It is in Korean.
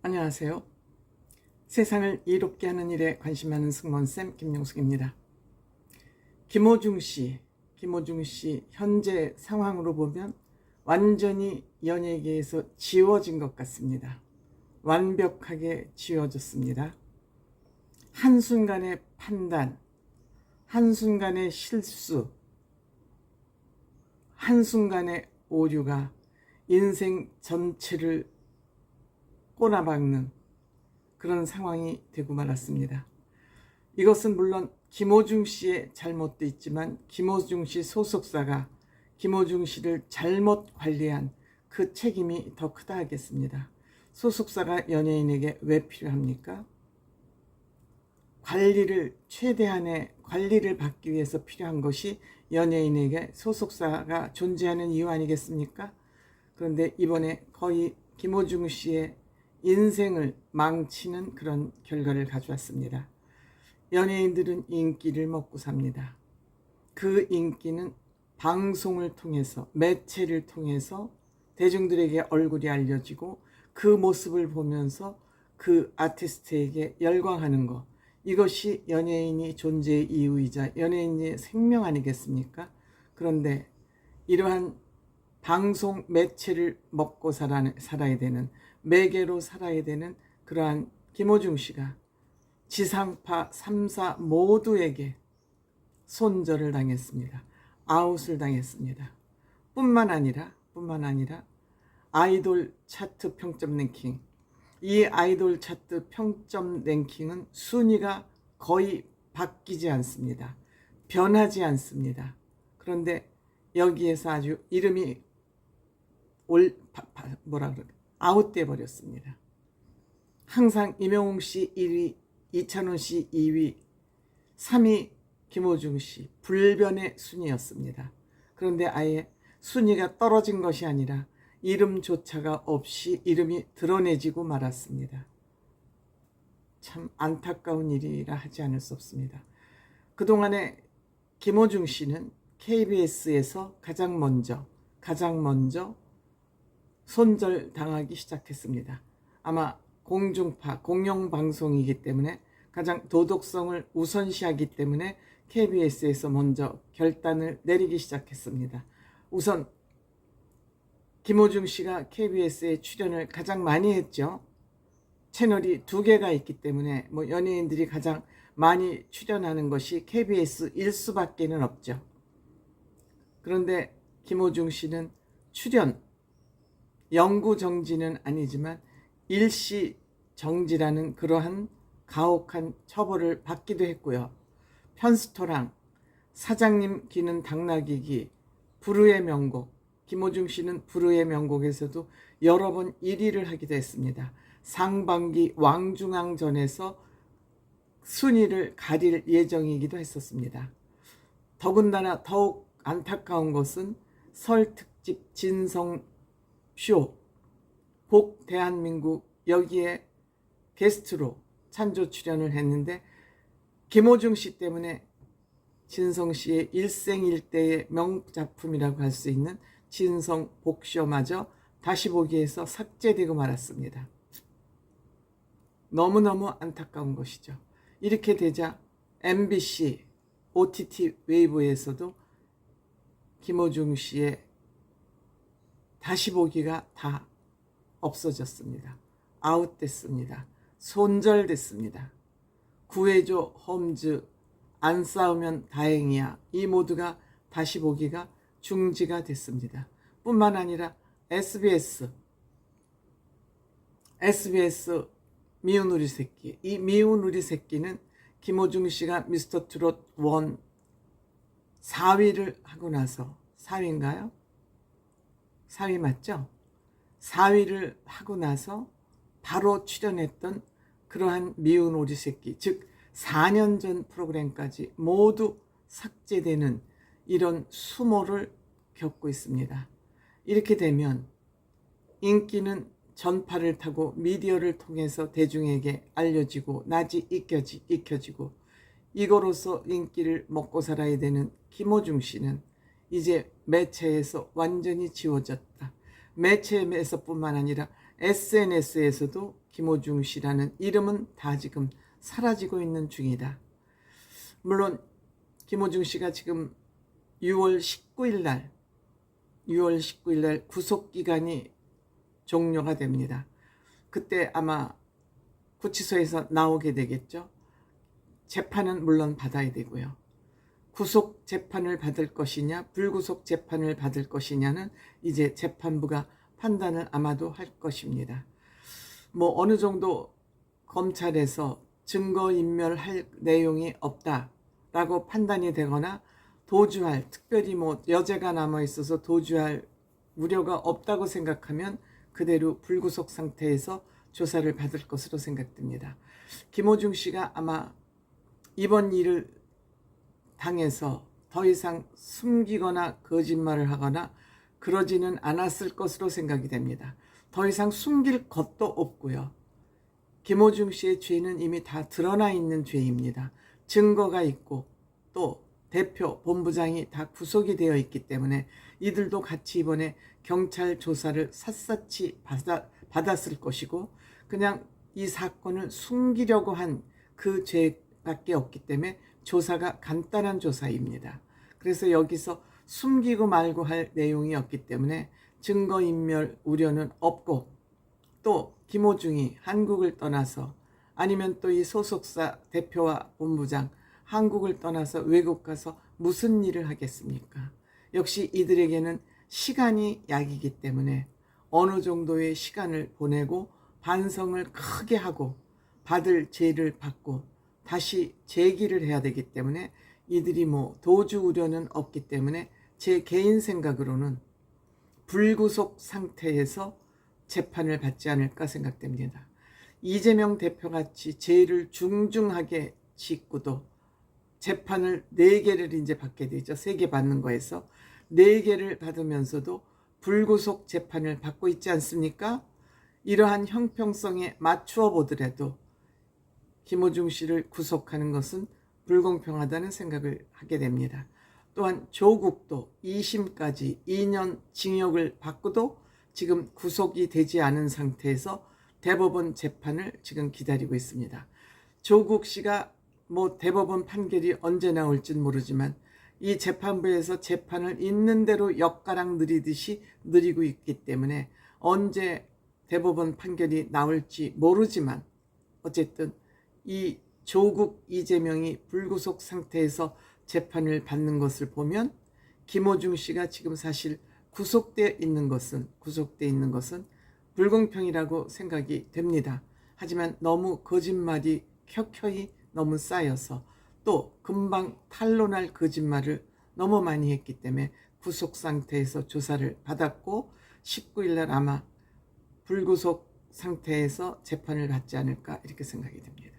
안녕하세요. 세상을 이롭게 하는 일에 관심 많은 승무원쌤 김용숙입니다. 김호중 씨 현재 상황으로 보면 완전히 연예계에서 지워진 것 같습니다. 완벽하게 지워졌습니다. 한순간의 판단, 한순간의 실수, 한순간의 오류가 인생 전체를 꼬나박는 그런 상황이 되고 말았습니다. 이것은 물론 김호중 씨의 잘못도 있지만 김호중 씨 소속사가 김호중 씨를 잘못 관리한 그 책임이 더 크다 하겠습니다. 소속사가 연예인에게 왜 필요합니까? 최대한의 관리를 받기 위해서 필요한 것이 연예인에게 소속사가 존재하는 이유 아니겠습니까? 그런데 이번에 거의 김호중 씨의 인생을 망치는 그런 결과를 가져왔습니다. 연예인들은 인기를 먹고 삽니다. 그 인기는 방송을 통해서, 매체를 통해서 대중들에게 얼굴이 알려지고 그 모습을 보면서 그 아티스트에게 열광하는 것, 이것이 연예인이 존재의 이유이자 연예인의 생명 아니겠습니까? 그런데 이러한 방송 매체를 먹고 살아야 되는, 매개로 살아야 되는 그러한 김호중 씨가 지상파 3사 모두에게 손절을 당했습니다. 아웃을 당했습니다. 뿐만 아니라 아이돌 차트 평점 랭킹, 이 아이돌 차트 평점 랭킹은 순위가 거의 바뀌지 않습니다. 변하지 않습니다. 그런데 여기에서 아주 이름이 아웃돼 버렸습니다. 항상 임영웅 씨 1위, 이찬원 씨 2위, 3위 김호중 씨, 불변의 순위였습니다. 그런데 아예 순위가 떨어진 것이 아니라 이름조차가 없이 이름이 드러내지고 말았습니다. 참 안타까운 일이라 하지 않을 수 없습니다. 그동안에 김호중 씨는 KBS에서 가장 먼저 손절당하기 시작했습니다. 아마 공중파, 공영방송이기 때문에 가장 도덕성을 우선시하기 때문에 KBS에서 먼저 결단을 내리기 시작했습니다. 우선 김호중 씨가 KBS에 출연을 가장 많이 했죠. 채널이 2개가 있기 때문에 연예인들이 가장 많이 출연하는 것이 KBS일 수밖에는 없죠. 그런데 김호중 씨는 출연, 영구 정지는 아니지만 일시 정지라는 그러한 가혹한 처벌을 받기도 했고요. 편스토랑, 사장님 귀는 당나귀기, 불후의 명곡, 김호중 씨는 불후의 명곡에서도 여러 번 1위를 하기도 했습니다. 상반기 왕중왕전에서 순위를 가릴 예정이기도 했었습니다. 더군다나 더욱 안타까운 것은 설 특집 진성쇼, 복 대한민국, 여기에 게스트로 찬조 출연을 했는데 김호중 씨 때문에 진성 씨의 일생일대의 명작품이라고 할 수 있는 진성 복쇼마저 다시 보기에서 삭제되고 말았습니다. 너무너무 안타까운 것이죠. 이렇게 되자 MBC OTT 웨이브에서도 김호중 씨의 다시 보기가 다 없어졌습니다. 아웃됐습니다. 손절됐습니다. 구해줘 홈즈, 안 싸우면 다행이야, 이 모두가 다시 보기가 중지가 됐습니다. 뿐만 아니라 SBS 미운 우리 새끼, 이 미운 우리 새끼는 김호중 씨가 미스터 트롯 1 4위를 하고 나서, 4위인가요? 4위 맞죠? 4위를 하고 나서 바로 출연했던 그러한 미운 우리 새끼, 즉 4년 전 프로그램까지 모두 삭제되는 이런 수모를 겪고 있습니다. 이렇게 되면 인기는 전파를 타고 미디어를 통해서 대중에게 알려지고 낮이 익혀지고 이거로서 인기를 먹고 살아야 되는 김호중 씨는 이제 매체에서 완전히 지워졌다. 매체에서뿐만 아니라 SNS에서도 김어중 씨라는 이름은 다 지금 사라지고 있는 중이다. 물론 김어중 씨가 지금 6월 19일 날 구속기간이 종료가 됩니다. 그때 아마 구치소에서 나오게 되겠죠. 재판은 물론 받아야 되고요. 구속 재판을 받을 것이냐 불구속 재판을 받을 것이냐는 이제 재판부가 판단을 아마도 할 것입니다. 뭐 어느 정도 검찰에서 증거인멸할 내용이 없다라고 판단이 되거나 도주할, 특별히 뭐 여죄가 남아있어서 도주할 우려가 없다고 생각하면 그대로 불구속 상태에서 조사를 받을 것으로 생각됩니다. 김어중 씨가 아마 이번 일을 당해서 더 이상 숨기거나 거짓말을 하거나 그러지는 않았을 것으로 생각이 됩니다. 더 이상 숨길 것도 없고요. 김어중 씨의 죄는 이미 다 드러나 있는 죄입니다. 증거가 있고 또 대표, 본부장이 다 구속이 되어 있기 때문에 이들도 같이 이번에 경찰 조사를 샅샅이 받았을 것이고 그냥 이 사건을 숨기려고 한 그 죄밖에 없기 때문에 조사가 간단한 조사입니다. 그래서 여기서 숨기고 말고 할 내용이 없기 때문에 증거인멸 우려는 없고 또 김어중이 한국을 떠나서 아니면 또 이 소속사 대표와 본부장 한국을 떠나서 외국 가서 무슨 일을 하겠습니까? 역시 이들에게는 시간이 약이기 때문에 어느 정도의 시간을 보내고 반성을 크게 하고 받을 죄를 받고 다시 재기를 해야 되기 때문에 이들이 뭐 도주 우려는 없기 때문에 제 개인 생각으로는 불구속 상태에서 재판을 받지 않을까 생각됩니다. 이재명 대표같이 죄를 중중하게 짓고도 재판을 4개를 이제 받게 되죠. 3개 받는 거에서 4개를 받으면서도 불구속 재판을 받고 있지 않습니까? 이러한 형평성에 맞추어 보더라도 김어중 씨를 구속하는 것은 불공평하다는 생각을 하게 됩니다. 또한 조국도 2심까지 2년 징역을 받고도 지금 구속이 되지 않은 상태에서 대법원 재판을 지금 기다리고 있습니다. 조국 씨가 뭐 대법원 판결이 언제 나올지는 모르지만 이 재판부에서 재판을 있는 대로 엿가락 느리듯이 느리고 있기 때문에 언제 대법원 판결이 나올지 모르지만 어쨌든 이 조국 이재명이 불구속 상태에서 재판을 받는 것을 보면 김어중 씨가 지금 사실 구속돼 있는 것은 불공평이라고 생각이 됩니다. 하지만 너무 거짓말이 켜켜이 너무 쌓여서 또 금방 탄로날 거짓말을 너무 많이 했기 때문에 구속 상태에서 조사를 받았고 19일 날 아마 불구속 상태에서 재판을 받지 않을까 이렇게 생각이 됩니다.